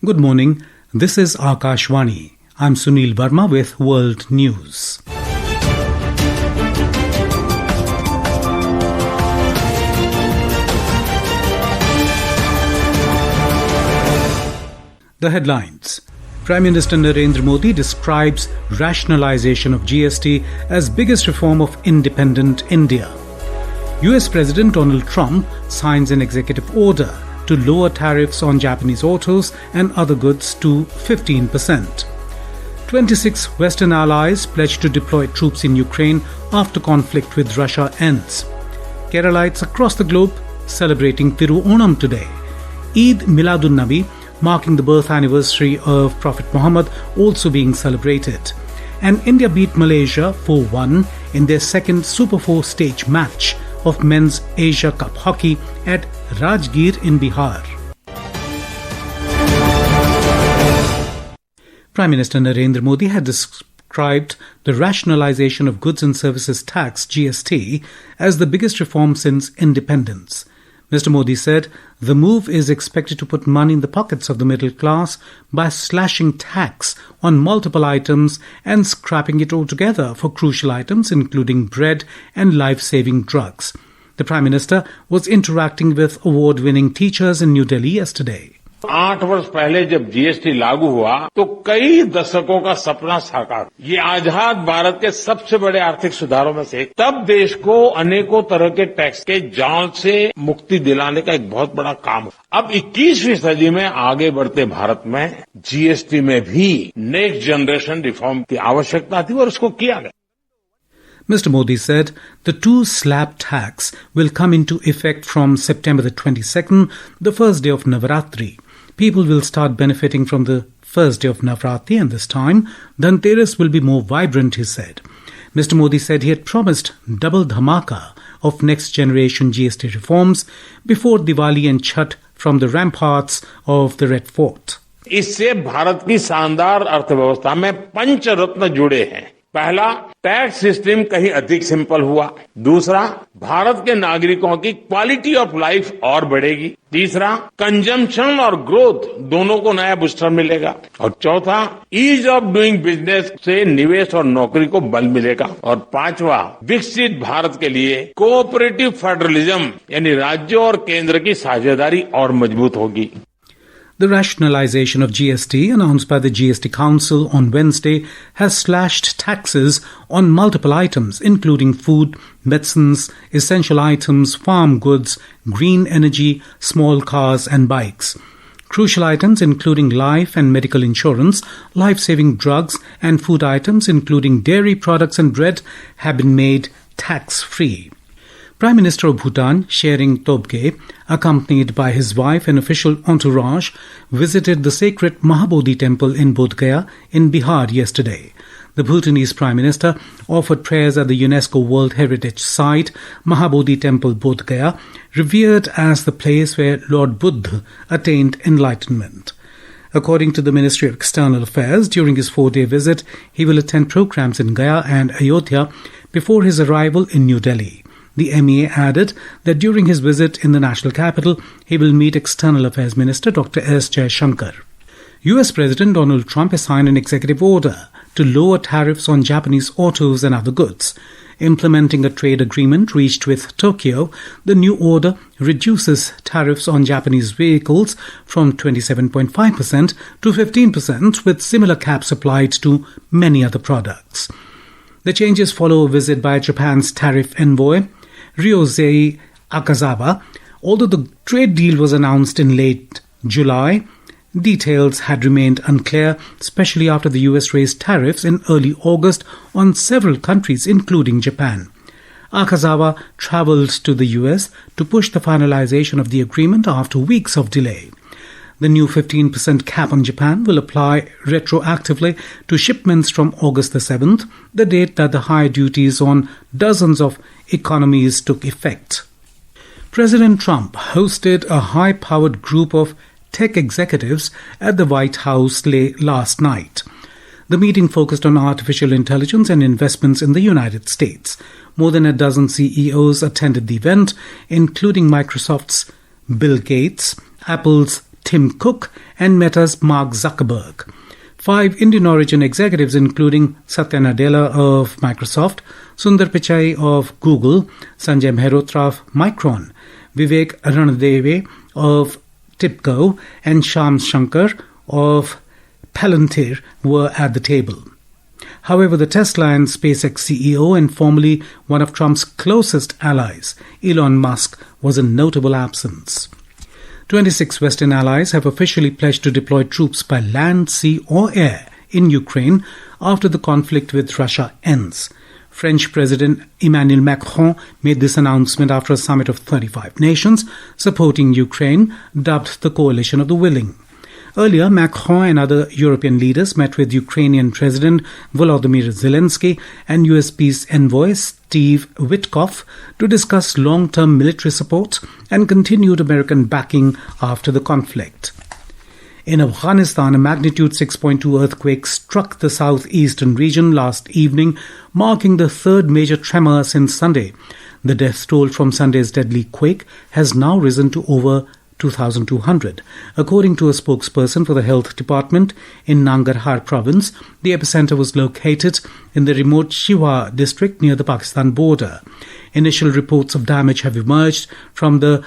Good morning. This is Akashvani. I'm Sunil Verma with World News. The headlines. Prime Minister Narendra Modi describes rationalization of GST as biggest reform of independent India. US President Donald Trump signs an executive order to lower tariffs on Japanese autos and other goods to 15%. 26 Western allies pledge to deploy troops in Ukraine after conflict with Russia ends. Keralites across the globe celebrating Thiru Onam today. Eid Milad-un-Nabi, marking the birth anniversary of Prophet Muhammad, also being celebrated. And India beat Malaysia 4-1 in their second Super 4 stage match of Men's Asia Cup Hockey at Rajgir in Bihar. Prime Minister Narendra Modi had described the rationalization of goods and services tax (GST) as the biggest reform since independence. Mr. Modi said the move is expected to put money in the pockets of the middle class by slashing tax on multiple items and scrapping it altogether for crucial items including bread and life-saving drugs. The Prime Minister was interacting with award-winning teachers in New Delhi yesterday. 8 वर्ष पहले जब GST लागू हुआ तो कई दशकों का सपना साकार। ये आजाद भारत के सबसे बड़े आर्थिक सुधारों में से एक। तब देश को अनेकों तरह के टैक्स के जाल से मुक्ति दिलाने का एक बहुत बड़ा काम। अब 21वीं सदी में आगे बढ़ते भारत में जीएसटी में भी नेक्स्ट जनरेशन रिफॉर्म की आवश्यकता थी और उसको किया गया। Mr. Modi said the two-slab tax will come into effect from September the 22nd, the first day of Navaratri. People will start benefiting from the first day of Navaratri, and this time, Dhanteras will be more vibrant, he said. Mr. Modi said he had promised double dhamaka of next-generation GST reforms before Diwali and Chhath from the ramparts of the Red Fort. इससे भारत की शानदार अर्थव्यवस्था में पंचरत्न जुड़े हैं। पहला, tax system कहीं अधिक सिंपल हुआ। दूसरा, भारत के नागरिकों की क्वालिटी ऑफ लाइफ और बढ़ेगी। तीसरा, कंजम्पशन और ग्रोथ दोनों को नया बूस्टर मिलेगा। और चौथा, ईज ऑफ डूइंग बिजनेस से निवेश और नौकरी को बल मिलेगा। और पांचवा, विकसित भारत के लिए कोऑपरेटिव फेडरलिज्म यानी राज्यों और केंद्र की साझेदारी और मजबूत होगी। The rationalization of GST announced by the GST Council on Wednesday has slashed taxes on multiple items, including food, medicines, essential items, farm goods, green energy, small cars and bikes. Crucial items including life and medical insurance, life-saving drugs and food items including dairy products and bread have been made tax-free. Prime Minister of Bhutan, Shering Tobgay, accompanied by his wife and official entourage, visited the sacred Mahabodhi temple in Bodh Gaya in Bihar yesterday. The Bhutanese Prime Minister offered prayers at the UNESCO World Heritage Site, Mahabodhi Temple, Bodh Gaya, revered as the place where Lord Buddha attained enlightenment. According to the Ministry of External Affairs, during his 4-day visit, he will attend programs in Gaya and Ayodhya before his arrival in New Delhi. The MEA added that during his visit in the national capital, he will meet External Affairs Minister Dr. S. Jaishankar. US President Donald Trump has signed an executive order to lower tariffs on Japanese autos and other goods. Implementing a trade agreement reached with Tokyo, the new order reduces tariffs on Japanese vehicles from 27.5% to 15%, with similar caps applied to many other products. The changes follow a visit by Japan's tariff envoy, Ryozei Akazawa. Although the trade deal was announced in late July, details had remained unclear, especially after the US raised tariffs in early August on several countries, including Japan. Akazawa travelled to the US to push the finalization of the agreement after weeks of delay. The new 15% cap on Japan will apply retroactively to shipments from August the 7th, the date that the higher duties on dozens of economies took effect. President Trump hosted a high-powered group of tech executives at the White House last night. The meeting focused on artificial intelligence and investments in the United States. More than a dozen CEOs attended the event, including Microsoft's Bill Gates, Apple's Tim Cook and Meta's Mark Zuckerberg. 5 Indian origin executives including Satya Nadella of Microsoft, Sundar Pichai of Google, Sanjay Mehrotra of Micron, Vivek Ranadeve of TIBCO and Shyam Shankar of Palantir were at the table. However, the Tesla and SpaceX CEO and formerly one of Trump's closest allies, Elon Musk, was in notable absence. 26 Western allies have officially pledged to deploy troops by land, sea or air in Ukraine after the conflict with Russia ends. French President Emmanuel Macron made this announcement after a summit of 35 nations supporting Ukraine, dubbed the Coalition of the Willing. Earlier, Macron and other European leaders met with Ukrainian President Volodymyr Zelensky and US Peace Envoy Steve Witkoff to discuss long-term military support and continued American backing after the conflict. In Afghanistan, a magnitude 6.2 earthquake struck the southeastern region last evening, marking the third major tremor since Sunday. The death toll from Sunday's deadly quake has now risen to over 2,200. According to a spokesperson for the health department in Nangarhar province, the epicenter was located in the remote Shiwa district near the Pakistan border. Initial reports of damage have emerged from the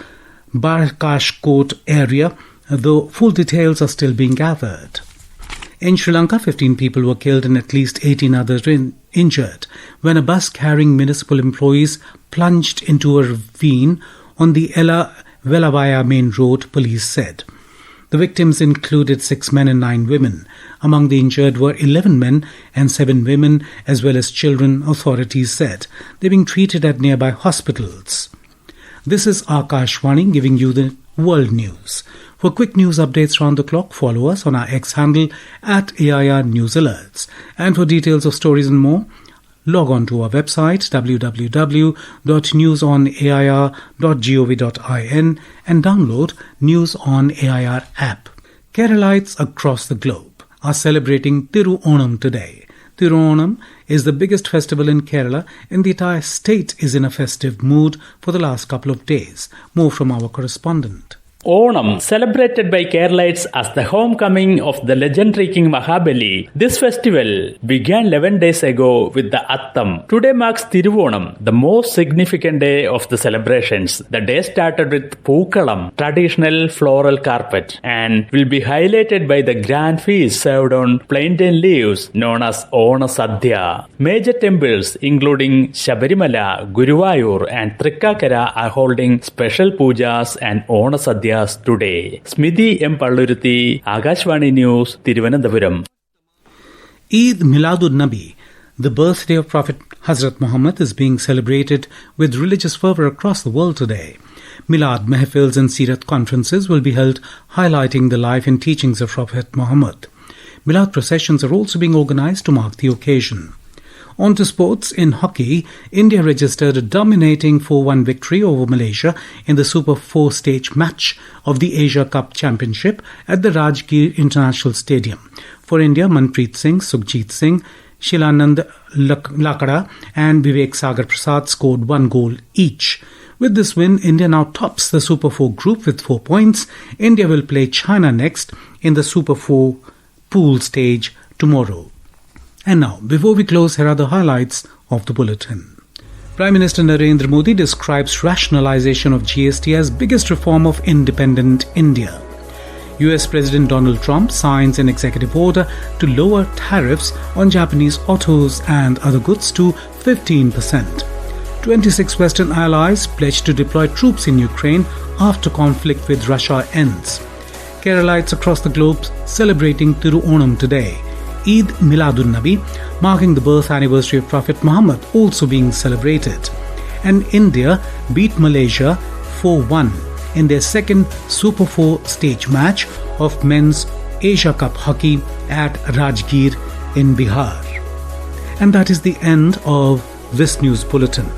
Barkashkot area, though full details are still being gathered. In Sri Lanka, 15 people were killed and at least 18 others injured when a bus carrying municipal employees plunged into a ravine on the Ella Velavaya main road, police said. The victims included 6 men and 9 women. Among the injured were 11 men and 7 women, as well as children, authorities said. They're being treated at nearby hospitals. This is Akashvani giving you the world news. For quick news updates round the clock, follow us on our X handle at AIR News Alerts. And for details of stories and more, log on to our website www.newsonair.gov.in and download News on AIR app. Keralites across the globe are celebrating Thiru Onam today. Thiru Onam is the biggest festival in Kerala, and the entire state is in a festive mood for the last couple of days. More from our correspondent. Onam, celebrated by Keralites as the homecoming of the legendary King Mahabali. This festival began 11 days ago with the Attam. Today marks Thiru Onam, the most significant day of the celebrations. The day started with Pookalam, traditional floral carpet, and will be highlighted by the grand feast served on plantain leaves known as Ona Sadhya. Major temples including Shabarimala, Guruvayur and Trikkakara are holding special pujas and Ona Sadhya today. Smithy M. Palluruthi, Akashvani News, Thiruvananthapuram. Eid Milad-un-Nabi, the birthday of Prophet Hazrat Muhammad, is being celebrated with religious fervour across the world today. Milad Mehfils and Sirat conferences will be held highlighting the life and teachings of Prophet Muhammad. Milad processions are also being organised to mark the occasion. On to sports. In hockey, India registered a dominating 4-1 victory over Malaysia in the Super 4 stage match of the Asia Cup Championship at the Rajgir International Stadium. For India, Manpreet Singh, Sukhjit Singh, Shilanand Lakada and Vivek Sagar Prasad scored 1 goal each. With this win, India now tops the Super 4 group with 4 points. India will play China next in the Super 4 pool stage tomorrow. And now, before we close, here are the highlights of the bulletin. Prime Minister Narendra Modi describes rationalization of GST as biggest reform of independent India. US President Donald Trump signs an executive order to lower tariffs on Japanese autos and other goods to 15%. 26 Western allies pledge to deploy troops in Ukraine after conflict with Russia ends. Keralites across the globe celebrating Thiru Onam today. Eid Milad-un-Nabi, marking the birth anniversary of Prophet Muhammad, also being celebrated. And India beat Malaysia 4-1 in their second Super 4 stage match of men's Asia Cup hockey at Rajgir in Bihar. And that is the end of this news bulletin.